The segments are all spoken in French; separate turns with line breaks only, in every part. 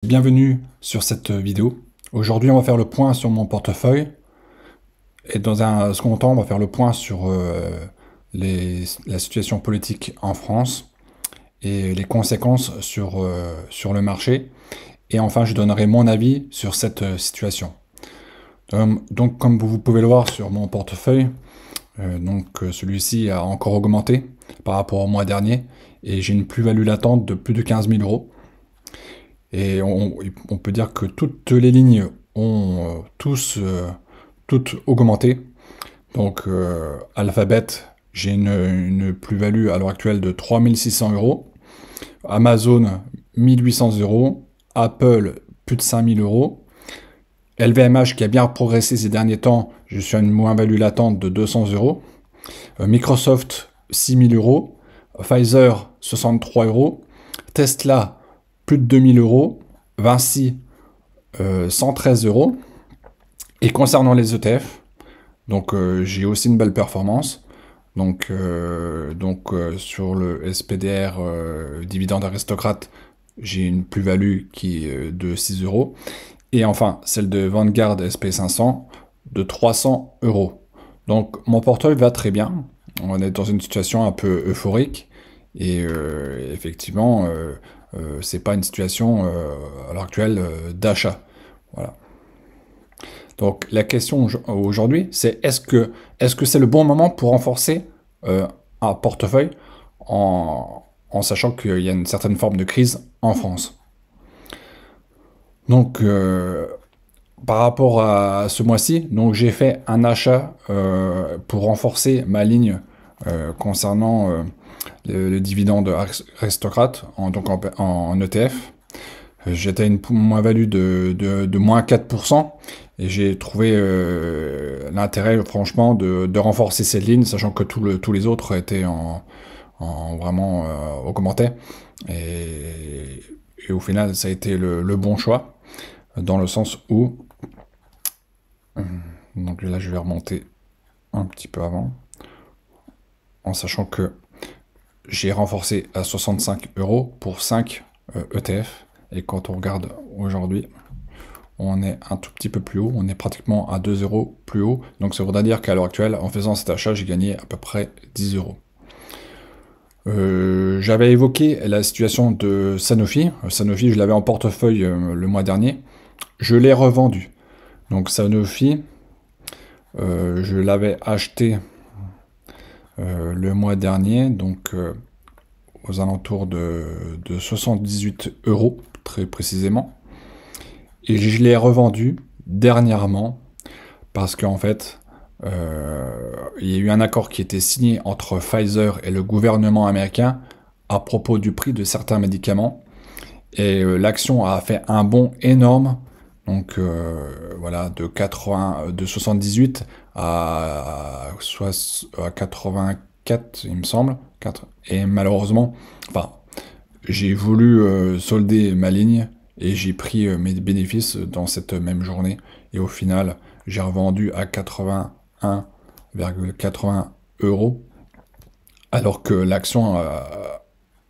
Bienvenue sur cette vidéo. Aujourd'hui, on va faire le point sur mon portefeuille. Et dans un second temps, on va faire le point sur la situation politique en France et les conséquences sur le marché. Et enfin, je donnerai mon avis sur cette situation. Donc, comme vous pouvez le voir sur mon portefeuille, celui-ci a encore augmenté par rapport au mois dernier. Et j'ai une plus-value latente de plus de 15 000 euros. Et on peut dire que toutes les lignes ont toutes augmenté. Donc, Alphabet, j'ai une plus-value à l'heure actuelle de 3600 euros. Amazon, 1800 euros. Apple, plus de 5000 euros. LVMH, qui a bien progressé ces derniers temps, je suis à une moins-value latente de 200 euros. Microsoft, 6000 euros. Pfizer, 63 euros. Tesla, plus de 2000 euros, Vinci 113 euros. Et concernant les ETF, donc j'ai aussi une belle performance. Donc sur le SPDR dividende aristocrate, j'ai une plus-value qui est de 6 euros. Et enfin, celle de Vanguard SP500 de 300 euros. Donc mon portefeuille va très bien. On est dans une situation un peu euphorique. Et effectivement, c'est pas une situation à l'heure actuelle d'achat. Voilà. Donc la question aujourd'hui, c'est est-ce que c'est le bon moment pour renforcer un portefeuille en sachant qu'il y a une certaine forme de crise en France. Donc par rapport à ce mois-ci, donc j'ai fait un achat pour renforcer ma ligne concernant le dividende aristocrate en ETF. J'étais à une moins-value de moins 4%, et j'ai trouvé l'intérêt, franchement, de renforcer cette ligne, sachant que tous les autres étaient en vraiment augmentaient. Et au final, ça a été le bon choix, dans le sens où... Donc là, je vais remonter un petit peu avant, en sachant que j'ai renforcé à 65 euros pour 5 ETF. Et quand on regarde aujourd'hui, on est un tout petit peu plus haut, on est pratiquement à 2 euros plus haut. Donc ça voudrait dire qu'à l'heure actuelle, en faisant cet achat, j'ai gagné à peu près 10 euros. J'avais évoqué la situation de Sanofi. Sanofi, je l'avais en portefeuille le mois dernier. Je l'ai revendu. Donc Sanofi, je l'avais acheté le mois dernier, donc aux alentours de 78 euros, très précisément. Et je l'ai revendu dernièrement parce qu'en fait, il y a eu un accord qui était signé entre Pfizer et le gouvernement américain à propos du prix de certains médicaments. Et l'action a fait un bond énorme. Donc voilà, de 78 à 84, il me semble. Et malheureusement, enfin, j'ai voulu solder ma ligne et j'ai pris mes bénéfices dans cette même journée. Et au final, j'ai revendu à 81,80 euros, alors que l'action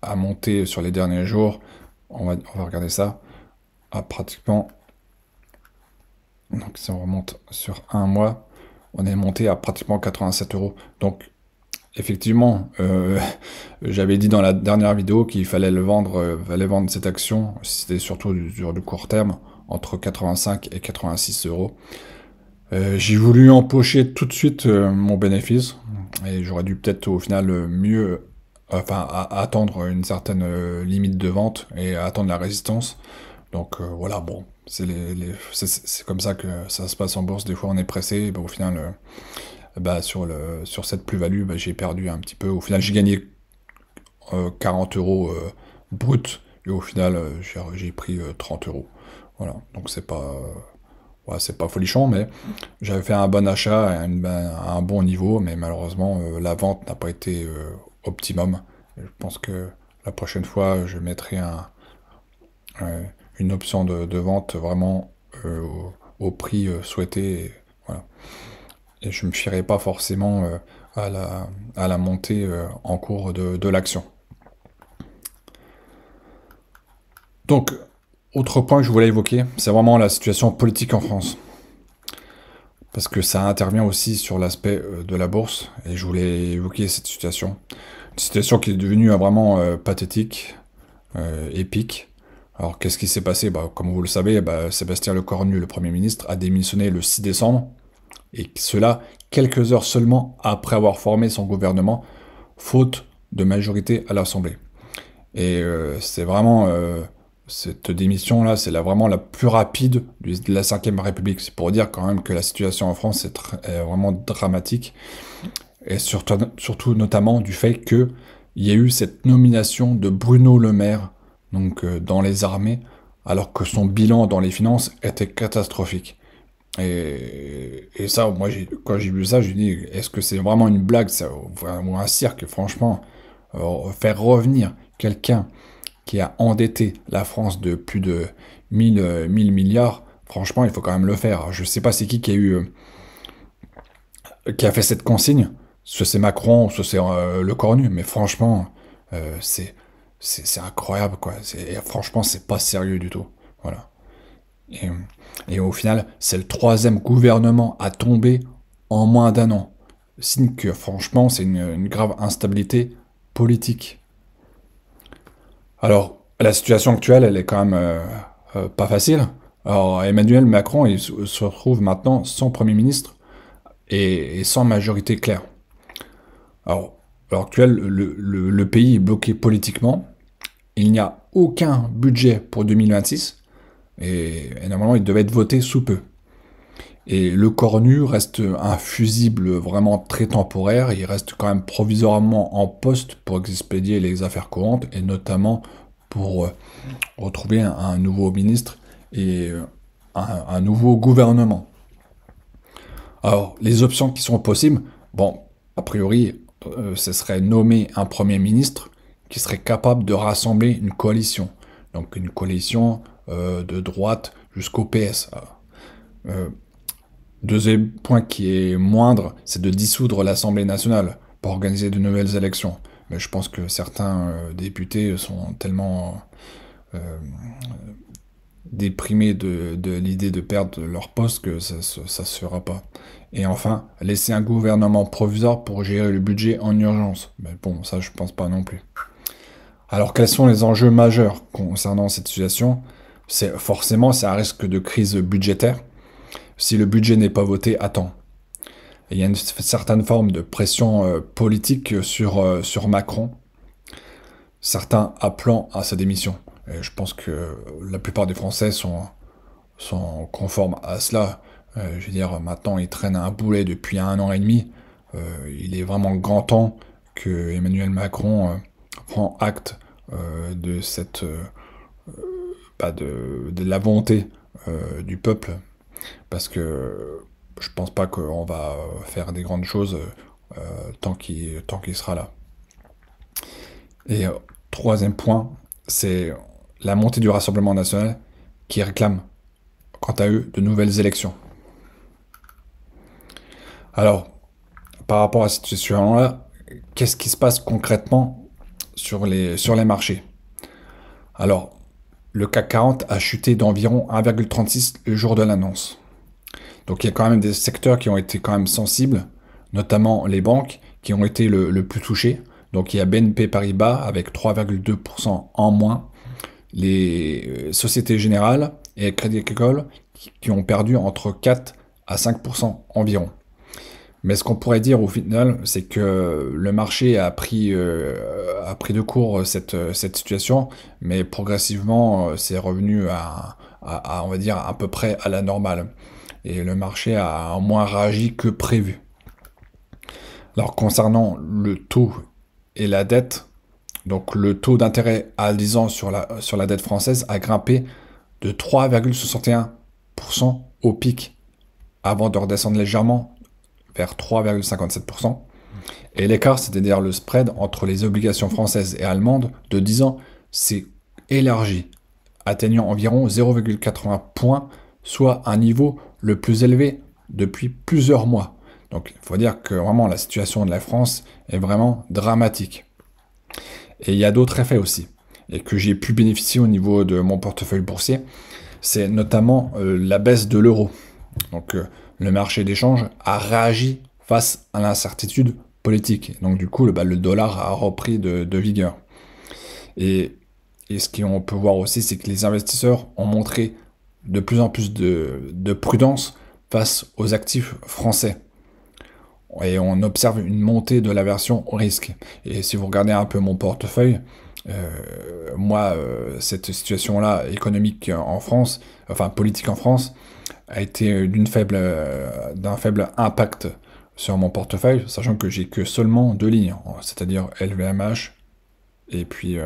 a monté sur les derniers jours. On va regarder ça, à pratiquement... Donc si on remonte sur un mois, on est monté à pratiquement 87 euros. Donc effectivement, j'avais dit dans la dernière vidéo qu'il fallait fallait vendre cette action, c'était surtout sur du court terme, entre 85 et 86 euros. J'ai voulu empocher tout de suite mon bénéfice, et j'aurais dû peut-être au final attendre une certaine limite de vente et attendre la résistance. Donc voilà, bon, c'est comme ça que ça se passe en bourse. Des fois, on est pressé, et au final, sur cette plus-value, j'ai perdu un petit peu. Au final, j'ai gagné 40 euros brut, et au final, j'ai pris 30 euros. Voilà, donc c'est pas folichon, mais j'avais fait un bon achat à un bon niveau, mais malheureusement, la vente n'a pas été optimum. Et je pense que la prochaine fois, je mettrai une option de vente vraiment au prix souhaité. Et, voilà. Et je ne me fierai pas forcément à la montée en cours de l'action. Donc, Autre point que je voulais évoquer, c'est vraiment la situation politique en France. Parce que ça intervient aussi sur l'aspect de la bourse, et je voulais évoquer cette situation. Une situation qui est devenue vraiment pathétique, épique. Alors qu'est-ce qui s'est passé? Comme vous le savez, Sébastien Lecornu, le Premier ministre, a démissionné le 6 décembre, et cela quelques heures seulement après avoir formé son gouvernement, faute de majorité à l'Assemblée. Et c'est vraiment cette démission-là, c'est vraiment la plus rapide de la Ve République. C'est pour dire quand même que la situation en France est vraiment dramatique. Et surtout notamment du fait qu'il y a eu cette nomination de Bruno Le Maire donc, dans les armées, alors que son bilan dans les finances était catastrophique. Et ça, moi, quand j'ai vu ça, j'ai dit, est-ce que c'est vraiment une blague, ça, ou un cirque, franchement, faire revenir quelqu'un qui a endetté la France de plus de 1000 milliards, franchement, il faut quand même le faire. Je sais pas c'est qui a eu, qui a fait cette consigne, soit c'est Macron, soit c'est Lecornu, mais franchement, c'est incroyable, quoi. Franchement, c'est pas sérieux du tout. Voilà. Et, et au final, c'est le troisième gouvernement à tomber en moins d'un an. Signe que, franchement, c'est une grave instabilité politique. Alors, la situation actuelle, elle est quand même pas facile. Alors, Emmanuel Macron, il se retrouve maintenant sans Premier ministre et sans majorité claire. Alors, à l'heure actuelle, le pays est bloqué politiquement. Il n'y a aucun budget pour 2026. Et normalement, il devait être voté sous peu. Et Lecornu reste un fusible vraiment très temporaire. Il reste quand même provisoirement en poste pour expédier les affaires courantes et notamment pour retrouver un nouveau ministre et un nouveau gouvernement. Alors, les options qui sont possibles, bon, a priori, ce serait nommer un Premier ministre qui serait capable de rassembler une coalition. Donc une coalition de droite jusqu'au PS. Deuxième point qui est moindre, c'est de dissoudre l'Assemblée nationale pour organiser de nouvelles élections. Mais je pense que certains députés sont tellement déprimés de l'idée de perdre leur poste que ça se fera pas. Et enfin, laisser un gouvernement provisoire pour gérer le budget en urgence. Mais bon, ça je pense pas non plus. Alors quels sont les enjeux majeurs concernant cette situation? Forcément, c'est un risque de crise budgétaire si le budget n'est pas voté à temps. Et il y a une certaine forme de pression politique sur Macron, certains appelant à sa démission. Et je pense que la plupart des Français sont conformes à cela. Je veux dire, maintenant, il traîne un boulet depuis 1 an et demi. Il est vraiment grand temps que Emmanuel Macron prend acte de de la volonté du peuple, parce que je pense pas qu'on va faire des grandes choses tant qu'il sera là. Et troisième point, c'est la montée du Rassemblement national qui réclame, quant à eux, de nouvelles élections. Alors, par rapport à cette situation-là, qu'est-ce qui se passe concrètement sur les marchés? Alors, le CAC 40 a chuté d'environ 1,36 le jour de l'annonce. Donc il y a quand même des secteurs qui ont été quand même sensibles, notamment les banques qui ont été le plus touchés. Donc il y a BNP Paribas avec 3,2% en moins, les Sociétés Générales et Crédit Agricole qui ont perdu entre 4 à 5% environ. Mais ce qu'on pourrait dire au final, c'est que le marché a pris de court cette situation, mais progressivement, c'est revenu on va dire, à peu près à la normale. Et le marché a moins réagi que prévu. Alors, concernant le taux et la dette, donc le taux d'intérêt à 10 ans sur la dette française a grimpé de 3,61% au pic, avant de redescendre légèrement vers 3,57%. Et l'écart, c'est-à-dire le spread entre les obligations françaises et allemandes de 10 ans, s'est élargi, atteignant environ 0,80 points, soit un niveau le plus élevé depuis plusieurs mois. Donc il faut dire que vraiment la situation de la France est vraiment dramatique. Et il y a d'autres effets aussi. et que j'ai pu bénéficier au niveau de mon portefeuille boursier, c'est notamment la baisse de l'euro. Donc le marché d'échange a réagi face à l'incertitude politique. Donc du coup, le dollar a repris de vigueur. Et ce qu'on peut voir aussi, c'est que les investisseurs ont montré de plus en plus de prudence face aux actifs français. Et on observe une montée de l'aversion au risque. Et si vous regardez un peu mon portefeuille, moi, cette situation-là économique en France, enfin politique en France, a été d'un faible impact sur mon portefeuille, sachant que j'ai que seulement 2 lignes, c'est-à-dire LVMH et puis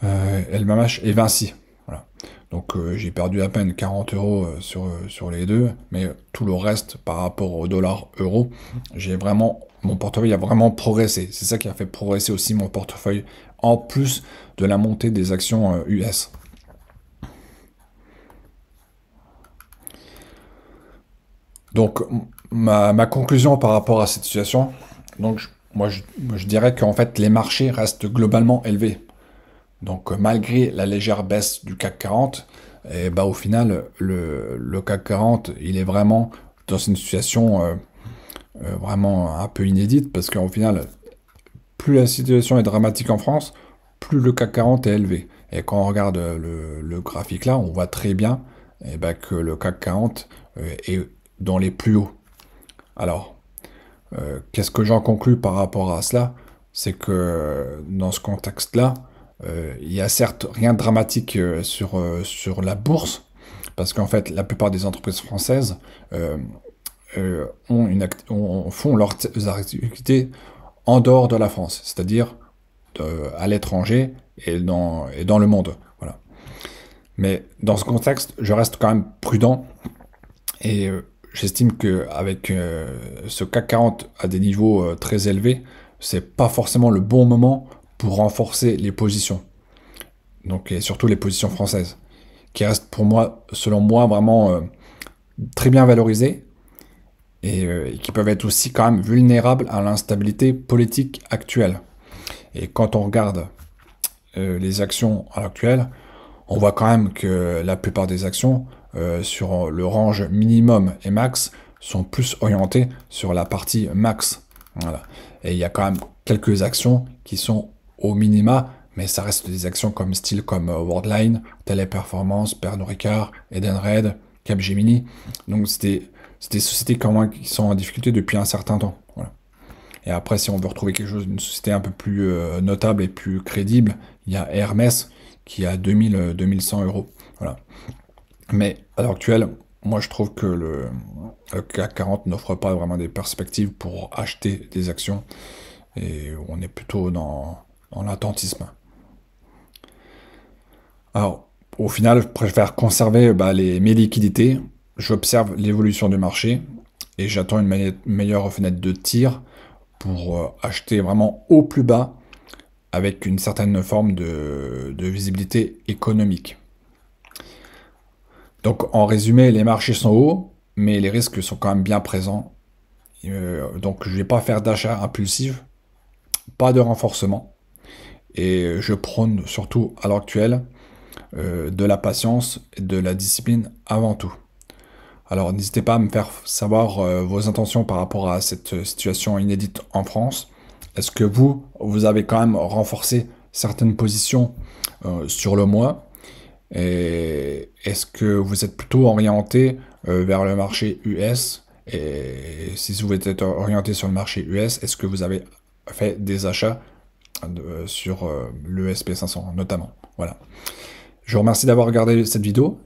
LVMH et Vinci. Voilà. Donc j'ai perdu à peine 40 euros sur les deux, mais tout le reste par rapport au dollar-euro, mon portefeuille a vraiment progressé. C'est ça qui a fait progresser aussi mon portefeuille, en plus de la montée des actions US. Donc ma conclusion par rapport à cette situation, donc moi je dirais qu'en fait les marchés restent globalement élevés. Donc malgré la légère baisse du CAC 40, et bah, au final le CAC 40 il est vraiment dans une situation vraiment un peu inédite, parce qu'au final plus la situation est dramatique en France, plus le CAC 40 est élevé. Et quand on regarde le graphique là, on voit très bien bah, que le CAC 40 est dans les plus hauts. Alors, qu'est-ce que j'en conclus par rapport à cela? C'est que dans ce contexte-là, il y a certes rien de dramatique sur la bourse, parce qu'en fait, la plupart des entreprises françaises font leurs activités en dehors de la France, c'est-à-dire à l'étranger et dans le monde. Voilà. Mais dans ce contexte, je reste quand même prudent et j'estime qu'avec ce CAC 40 à des niveaux très élevés, c'est pas forcément le bon moment pour renforcer les positions. Donc, et surtout les positions françaises, qui restent pour moi, selon moi, vraiment très bien valorisées et qui peuvent être aussi quand même vulnérables à l'instabilité politique actuelle. Et quand on regarde les actions à l'actuel, on voit quand même que la plupart des actions sur le range minimum et max sont plus orientées sur la partie max. Voilà. Et il y a quand même quelques actions qui sont au minima, mais ça reste des actions comme Worldline, Téléperformance, Pernod Ricard, Edenred, Capgemini. Donc c'est des sociétés qui sont en difficulté depuis un certain temps. Voilà. Et après, si on veut retrouver quelque chose, une société un peu plus notable et plus crédible, il y a Hermès qui a 2100 euros. Voilà. Mais à l'heure actuelle, moi je trouve que le CAC 40 n'offre pas vraiment des perspectives pour acheter des actions. Et on est plutôt dans l'attentisme. Alors, au final, je préfère conserver mes liquidités. J'observe l'évolution du marché et j'attends une meilleure fenêtre de tir pour acheter vraiment au plus bas avec une certaine forme de visibilité économique. Donc en résumé, les marchés sont hauts, mais les risques sont quand même bien présents. Donc je ne vais pas faire d'achat impulsif, pas de renforcement. Et je prône surtout à l'heure actuelle de la patience et de la discipline avant tout. Alors n'hésitez pas à me faire savoir vos intentions par rapport à cette situation inédite en France. Est-ce que vous avez quand même renforcé certaines positions sur le mois? Et est-ce que vous êtes plutôt orienté vers le marché US? Et si vous êtes orienté sur le marché US, est-ce que vous avez fait des achats sur le SP500 notamment? Voilà. Je vous remercie d'avoir regardé cette vidéo.